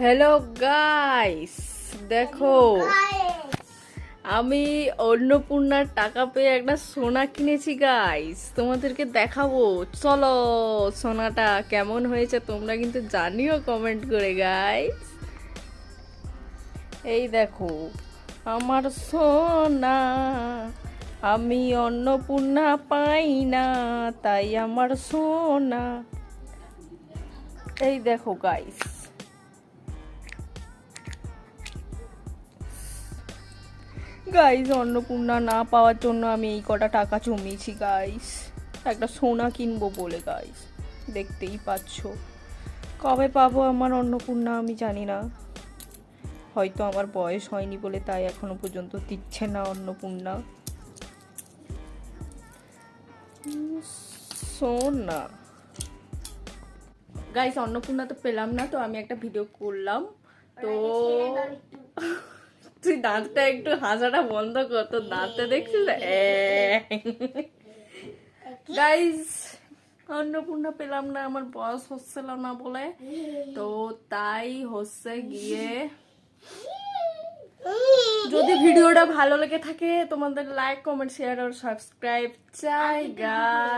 Hello guys, দেখো আমি অন্নপূর্ণার টাকা পেয়ে একটা সোনা কিনেছি গাইস, তোমাদেরকে দেখাবো। চলো, সোনাটা কেমন হয়েছে তোমরা কিন্তু জানিও কমেন্ট করে গাইস। এই দেখো আমার সোনা, আমি অন্নপূর্ণা পাই না, তাই আমার সোনা। এই দেখো গাইস, গাইস অন্নপূর্ণা না পাওয়ার জন্য আমি এই কটা টাকা জমিয়েছি গাইস, একটা সোনা কিনবো বলে গাইস। দেখতেই পাচ্ছ, কবে পাবো আমার অন্নপূর্ণা আমি জানি না, হয়তো আমার বয়স হয়নি বলে তাই এখনো পর্যন্ত দিচ্ছে না অন্নপূর্ণা। সোনা গাইস, অন্নপূর্ণা তো পেলাম না, তো আমি একটা ভিডিও করলাম। তো তুই দাঁতটা একটু হাসাটা বন্ধ কর, তোর দাঁতটা দেখছিস। গাইস অন্নপূর্ণা পেলাম না, আমার বয়স হচ্ছিল না বলে, তো তাই হচ্ছে গিয়ে, যদি ভিডিওটা ভালো লেগে থাকে তোমাদের লাইক কমেন্ট শেয়ার আর সাবস্ক্রাইব চাই গাইস।